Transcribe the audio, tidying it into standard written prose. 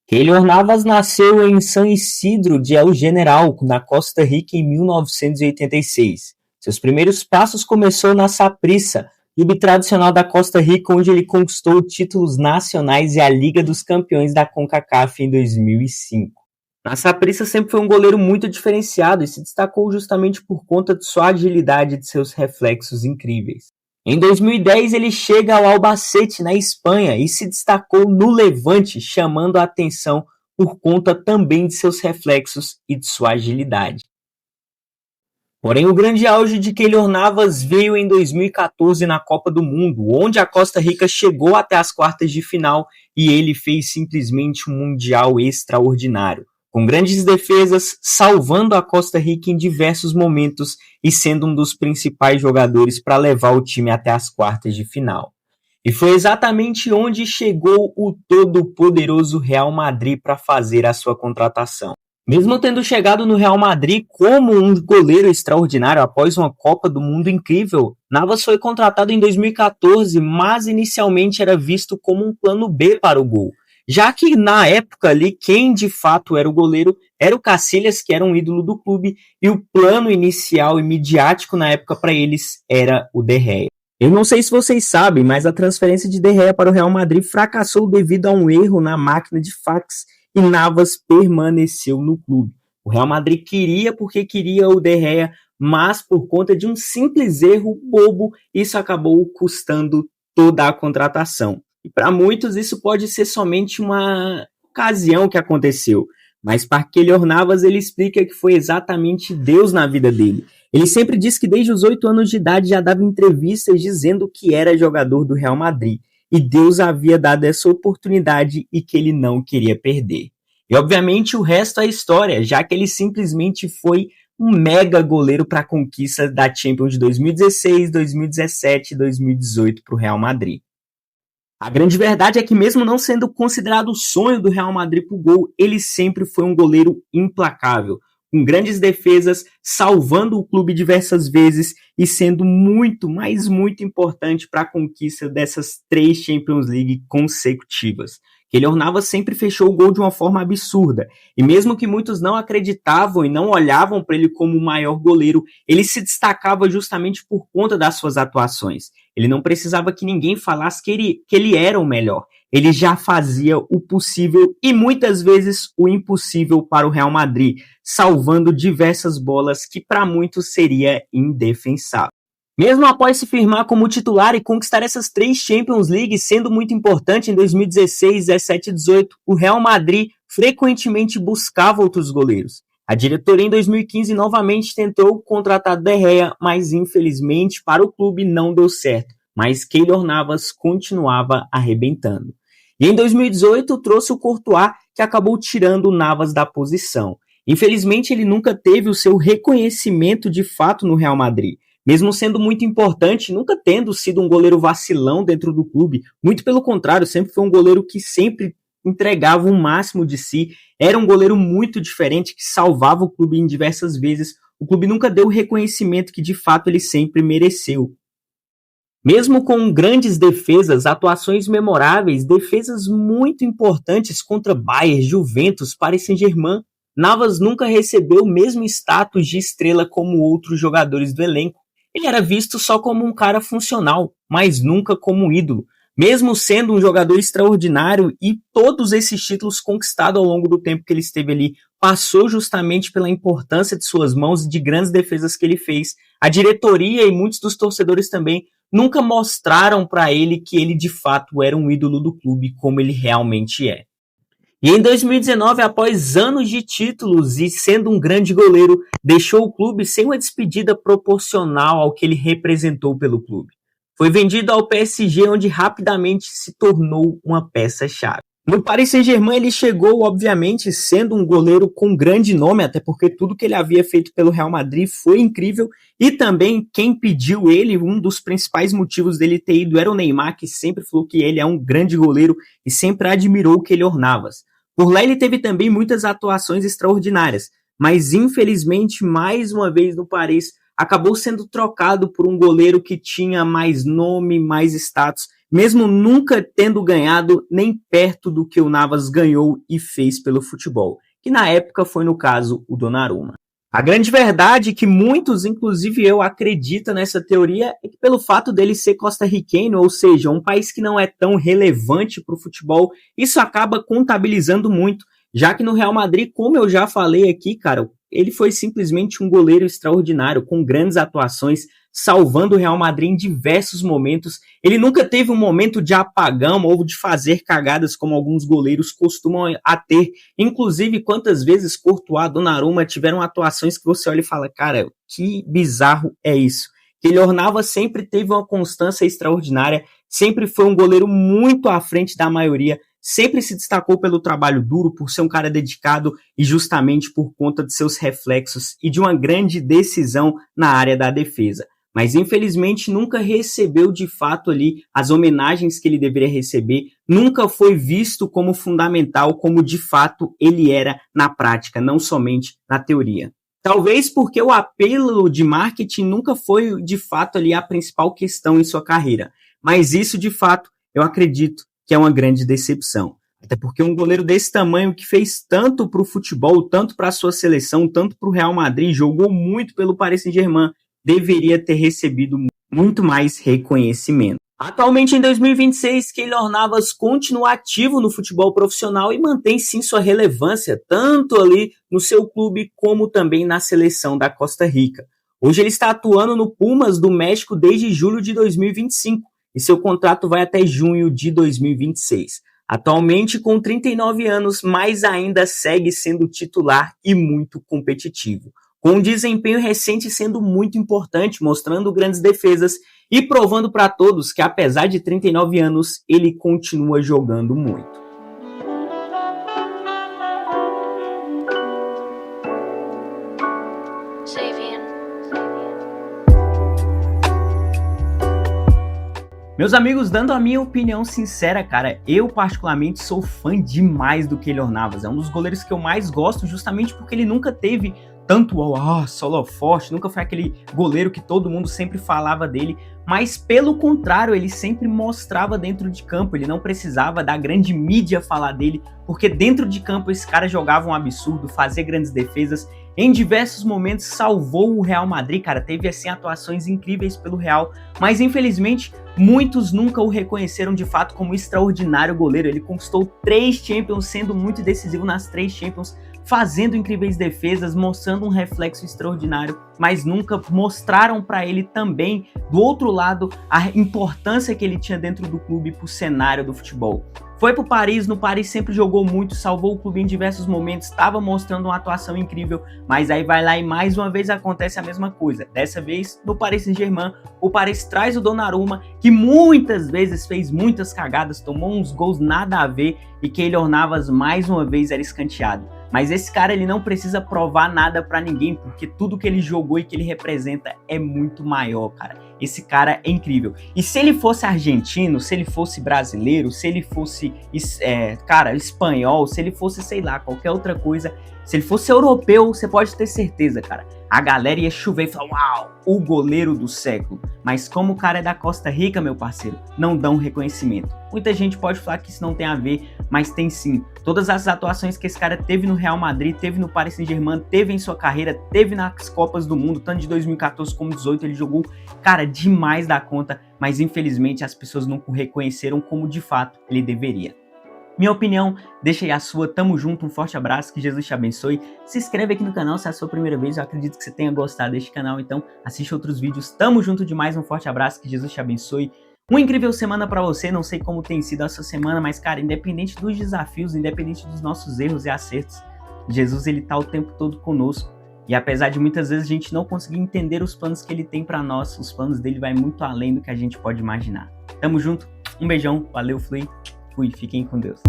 Keylor Navas nasceu em San Isidro de El General, na Costa Rica, em 1986. Seus primeiros passos começou na Saprissa, clube tradicional da Costa Rica, onde ele conquistou títulos nacionais e a Liga dos Campeões da CONCACAF em 2005. Na Saprissa sempre foi um goleiro muito diferenciado e se destacou justamente por conta de sua agilidade e de seus reflexos incríveis. Em 2010 ele chega ao Albacete, na Espanha, e se destacou no Levante, chamando a atenção por conta também de seus reflexos e de sua agilidade. Porém, o grande auge de Keylor Navas veio em 2014 na Copa do Mundo, onde a Costa Rica chegou até as quartas de final e ele fez simplesmente um mundial extraordinário, com grandes defesas, salvando a Costa Rica em diversos momentos e sendo um dos principais jogadores para levar o time até as quartas de final. E foi exatamente onde chegou o todo-poderoso Real Madrid para fazer a sua contratação. Mesmo tendo chegado no Real Madrid como um goleiro extraordinário após uma Copa do Mundo incrível, Navas foi contratado em 2014, mas inicialmente era visto como um plano B para o gol. Já que na época ali, quem de fato era o goleiro era o Casillas, que era um ídolo do clube, e o plano inicial e midiático na época para eles era o De Gea. Eu não sei se vocês sabem, mas a transferência de De Gea para o Real Madrid fracassou devido a um erro na máquina de fax e Navas permaneceu no clube. O Real Madrid queria porque queria o De Gea, mas por conta de um simples erro bobo, isso acabou custando toda a contratação. E para muitos isso pode ser somente uma ocasião que aconteceu, mas para Keylor Navas ele explica que foi exatamente Deus na vida dele. Ele sempre diz que desde os 8 anos de idade já dava entrevistas dizendo que era jogador do Real Madrid, e Deus havia dado essa oportunidade e que ele não queria perder. E obviamente o resto é história, já que ele simplesmente foi um mega goleiro para a conquista da Champions de 2016, 2017 e 2018 para o Real Madrid. A grande verdade é que mesmo não sendo considerado o sonho do Real Madrid para o gol, ele sempre foi um goleiro implacável, com grandes defesas, salvando o clube diversas vezes e sendo muito, mas muito importante para a conquista dessas 3 Champions League consecutivas. Keylor Navas sempre fechou o gol de uma forma absurda, e mesmo que muitos não acreditavam e não olhavam para ele como o maior goleiro, ele se destacava justamente por conta das suas atuações. Ele não precisava que ninguém falasse que ele era o melhor. Ele já fazia o possível e muitas vezes o impossível para o Real Madrid, salvando diversas bolas que para muitos seria indefensável. Mesmo após se firmar como titular e conquistar essas 3 Champions League, sendo muito importante em 2016, 17 e 18, o Real Madrid frequentemente buscava outros goleiros. A diretoria em 2015 novamente tentou contratar De Gea, mas infelizmente para o clube não deu certo. Mas Keylor Navas continuava arrebentando. E em 2018 trouxe o Courtois, que acabou tirando o Navas da posição. Infelizmente ele nunca teve o seu reconhecimento de fato no Real Madrid. Mesmo sendo muito importante, nunca tendo sido um goleiro vacilão dentro do clube. Muito pelo contrário, sempre foi um goleiro que sempre entregava o máximo de si. Era um goleiro muito diferente, que salvava o clube em diversas vezes. O clube nunca deu o reconhecimento que de fato ele sempre mereceu. Mesmo com grandes defesas, atuações memoráveis, defesas muito importantes contra Bayern, Juventus, Paris Saint-Germain, Navas nunca recebeu o mesmo status de estrela como outros jogadores do elenco. Ele era visto só como um cara funcional, mas nunca como um ídolo. Mesmo sendo um jogador extraordinário e todos esses títulos conquistados ao longo do tempo que ele esteve ali, passou justamente pela importância de suas mãos e de grandes defesas que ele fez. A diretoria e muitos dos torcedores também nunca mostraram para ele que ele de fato era um ídolo do clube como ele realmente é. E em 2019, após anos de títulos e sendo um grande goleiro, deixou o clube sem uma despedida proporcional ao que ele representou pelo clube. Foi vendido ao PSG, onde rapidamente se tornou uma peça-chave. No Paris Saint-Germain ele chegou, obviamente, sendo um goleiro com grande nome, até porque tudo que ele havia feito pelo Real Madrid foi incrível, e também quem pediu ele, um dos principais motivos dele ter ido era o Neymar, que sempre falou que ele é um grande goleiro e sempre admirou o Keylor Navas. Por lá ele teve também muitas atuações extraordinárias, mas infelizmente, mais uma vez no Paris, acabou sendo trocado por um goleiro que tinha mais nome, mais status, mesmo nunca tendo ganhado nem perto do que o Navas ganhou e fez pelo futebol, que na época foi, no caso, o Donnarumma. A grande verdade que muitos, inclusive eu, acreditam nessa teoria é que pelo fato dele ser costarriquenho, ou seja, um país que não é tão relevante para o futebol, isso acaba contabilizando muito, já que no Real Madrid, como eu já falei aqui, cara, ele foi simplesmente um goleiro extraordinário, com grandes atuações, salvando o Real Madrid em diversos momentos. Ele nunca teve um momento de apagão ou de fazer cagadas como alguns goleiros costumam a ter. Inclusive, quantas vezes Courtois, Donnarumma tiveram atuações que você olha e fala, cara, que bizarro é isso. Keylor Navas sempre teve uma constância extraordinária, sempre foi um goleiro muito à frente da maioria, sempre se destacou pelo trabalho duro, por ser um cara dedicado e justamente por conta de seus reflexos e de uma grande decisão na área da defesa. Mas infelizmente nunca recebeu de fato ali as homenagens que ele deveria receber, nunca foi visto como fundamental, como de fato ele era na prática, não somente na teoria. Talvez porque o apelo de marketing nunca foi de fato ali a principal questão em sua carreira, mas isso de fato eu acredito que é uma grande decepção. Até porque um goleiro desse tamanho que fez tanto para o futebol, tanto para a sua seleção, tanto para o Real Madrid, jogou muito pelo Paris Saint-Germain, deveria ter recebido muito mais reconhecimento. Atualmente, em 2026, Keylor Navas continua ativo no futebol profissional e mantém sim sua relevância, tanto ali no seu clube como também na seleção da Costa Rica. Hoje ele está atuando no Pumas do México desde julho de 2025 e seu contrato vai até junho de 2026. Atualmente, com 39 anos, mas ainda segue sendo titular e muito competitivo, com um desempenho recente sendo muito importante, mostrando grandes defesas e provando para todos que, apesar de 39 anos, ele continua jogando muito. Meus amigos, dando a minha opinião sincera, cara, eu particularmente sou fã demais do Keylor Navas. É um dos goleiros que eu mais gosto, justamente porque ele nunca teve tanto solo forte, nunca foi aquele goleiro que todo mundo sempre falava dele, mas pelo contrário, ele sempre mostrava dentro de campo, ele não precisava da grande mídia falar dele, porque dentro de campo esse cara jogava um absurdo, fazia grandes defesas, em diversos momentos salvou o Real Madrid, cara, teve assim atuações incríveis pelo Real, mas infelizmente muitos nunca o reconheceram de fato como extraordinário goleiro. Ele conquistou 3 Champions, sendo muito decisivo nas 3 Champions, fazendo incríveis defesas, mostrando um reflexo extraordinário, mas nunca mostraram para ele também, do outro lado, a importância que ele tinha dentro do clube para o cenário do futebol. Foi pro Paris, no Paris sempre jogou muito, salvou o clube em diversos momentos, estava mostrando uma atuação incrível, mas aí vai lá e mais uma vez acontece a mesma coisa. Dessa vez, no Paris Saint-Germain, o Paris traz o Donnarumma, que muitas vezes fez muitas cagadas, tomou uns gols nada a ver e Keylor Navas mais uma vez era escanteado. Mas esse cara, ele não precisa provar nada pra ninguém, porque tudo que ele jogou e que ele representa é muito maior, cara. Esse cara é incrível. E se ele fosse argentino, se ele fosse brasileiro, se ele fosse, espanhol, se ele fosse, sei lá, qualquer outra coisa, se ele fosse europeu, você pode ter certeza, cara. A galera ia chover e falar, uau, o goleiro do século. Mas como o cara é da Costa Rica, meu parceiro, não dão reconhecimento. Muita gente pode falar que isso não tem a ver, mas tem sim. Todas as atuações que esse cara teve no Real Madrid, teve no Paris Saint-Germain, teve em sua carreira, teve nas Copas do Mundo, tanto de 2014 como 2018, ele jogou, cara, demais da conta, mas infelizmente as pessoas não o reconheceram como de fato ele deveria. Minha opinião, deixa aí a sua, tamo junto, um forte abraço, que Jesus te abençoe. Se inscreve aqui no canal se é a sua primeira vez, eu acredito que você tenha gostado deste canal, então assiste outros vídeos, tamo junto demais, um forte abraço, que Jesus te abençoe. Uma incrível semana pra você, não sei como tem sido a sua semana, mas cara, independente dos desafios, independente dos nossos erros e acertos, Jesus ele tá o tempo todo conosco. E apesar de muitas vezes a gente não conseguir entender os planos que ele tem pra nós, os planos dele vai muito além do que a gente pode imaginar. Tamo junto, um beijão, valeu, fui, fiquem com Deus.